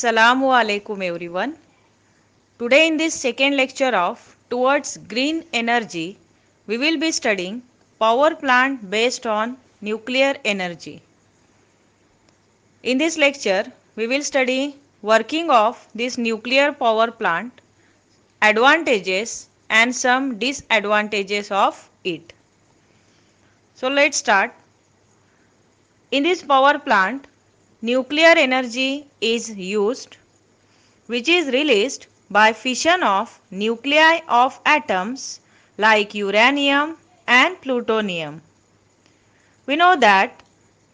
Assalamu alaikum everyone. Today in this second lecture of Towards Green Energy, we will be studying power plant based on nuclear energy. In this lecture, we will study working of this nuclear power plant, advantages and some disadvantages of it. So let's start. In this power plant, nuclear energy is used which is released by fission of nuclei of atoms like uranium and plutonium. We know that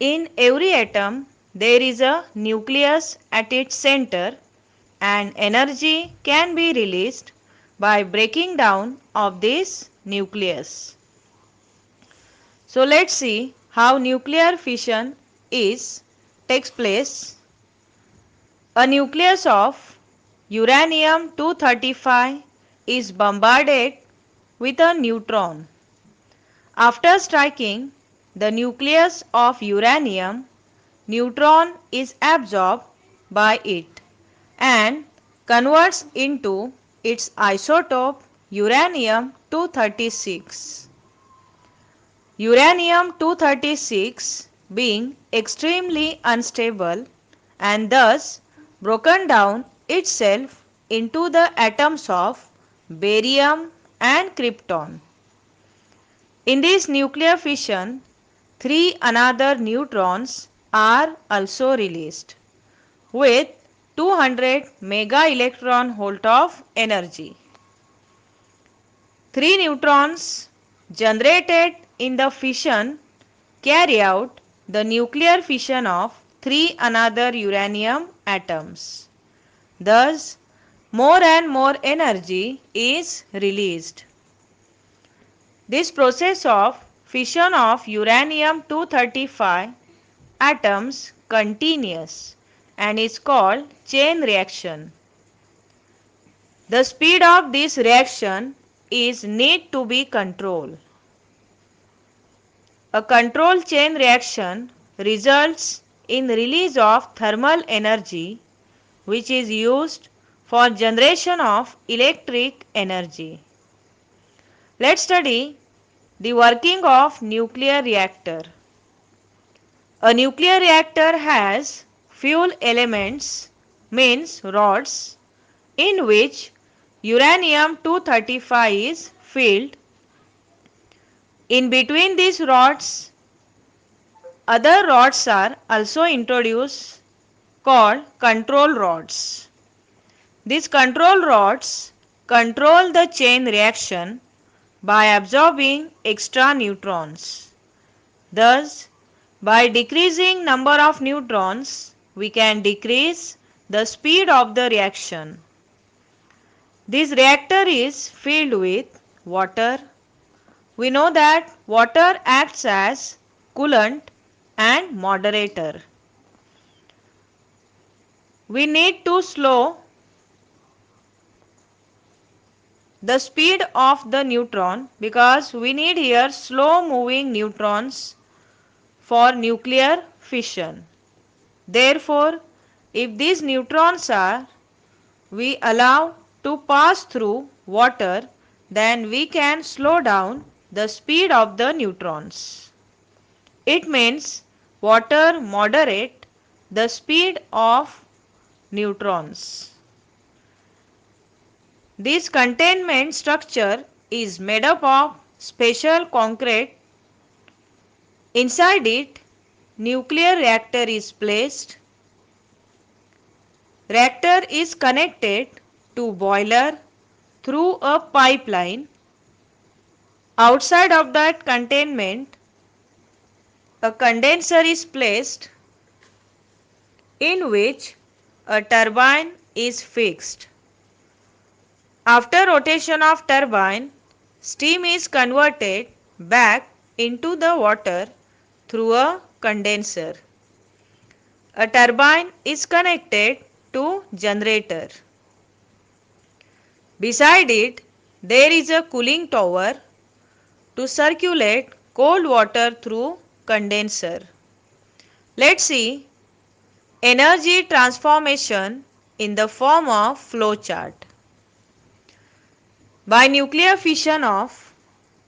in every atom there is a nucleus at its center and energy can be released by breaking down of this nucleus. So let's see how nuclear fission takes place. A nucleus of uranium 235 is bombarded with a neutron. After striking the nucleus of uranium, neutron is absorbed by it and converts into its isotope uranium 236. Uranium 236 being extremely unstable and thus broken down itself into the atoms of barium and krypton. In this nuclear fission, three another neutrons are also released with 200 mega electron volt of energy. Three neutrons generated in the fission carry out the nuclear fission of three another uranium atoms. Thus, more and more energy is released. This process of fission of uranium 235 atoms continues and is called chain reaction. The speed of this reaction is need to be controlled. A controlled chain reaction results in release of thermal energy which is used for generation of electric energy. Let's study the working of nuclear reactor. A nuclear reactor has fuel elements means rods in which uranium 235 is filled. In between these rods, other rods are also introduced called control rods. These control rods control the chain reaction by absorbing extra neutrons. Thus, by decreasing number of neutrons, we can decrease the speed of the reaction. This reactor is filled with water. We know that water acts as coolant and moderator. We need to slow the speed of the neutron because we need here slow moving neutrons for nuclear fission. Therefore, if these neutrons are we allow to pass through water, then we can slow down the speed of the neutrons. It means water moderate the speed of neutrons. This containment structure is made up of special concrete. Inside it, nuclear reactor is placed. Reactor is connected to boiler through a pipeline. Outside of that containment, a condenser is placed in which a turbine is fixed. After rotation of turbine, steam is converted back into the water through a condenser. A turbine is connected to generator. Beside it, there is a cooling tower to circulate cold water through condenser. Let's see energy transformation in the form of flowchart. By nuclear fission of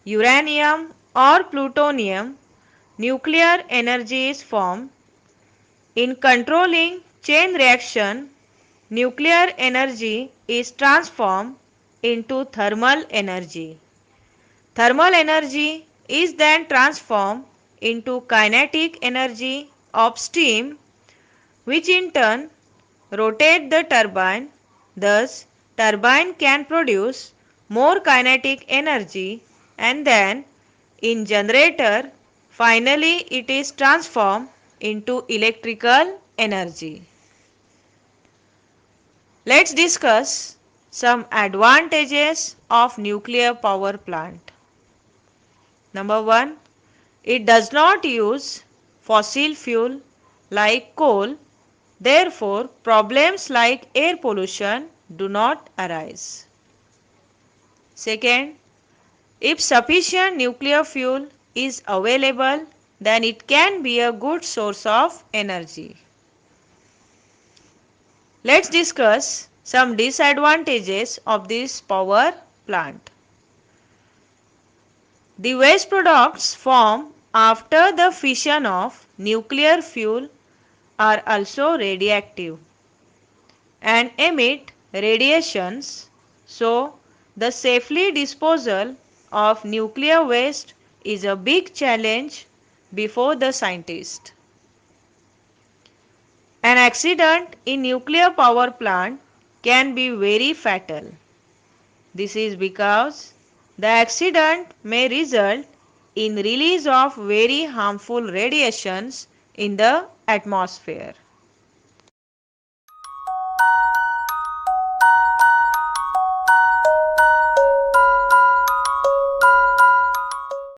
uranium or plutonium, nuclear energy is formed. In controlling chain reaction, nuclear energy is transformed into thermal energy. Thermal energy is then transformed into kinetic energy of steam, which in turn rotate the turbine. Thus, turbine can produce more kinetic energy, and then in generator finally it is transformed into electrical energy. Let's discuss some advantages of nuclear power plant. Number 1, it does not use fossil fuel like coal. Therefore, problems like air pollution do not arise. Second, if sufficient nuclear fuel is available, then it can be a good source of energy. Let's discuss some disadvantages of this power plant. The waste products formed after the fission of nuclear fuel are also radioactive and emit radiations, so the safely disposal of nuclear waste is a big challenge before the scientists. An accident in nuclear power plant can be very fatal. This is because the accident may result in release of very harmful radiations in the atmosphere.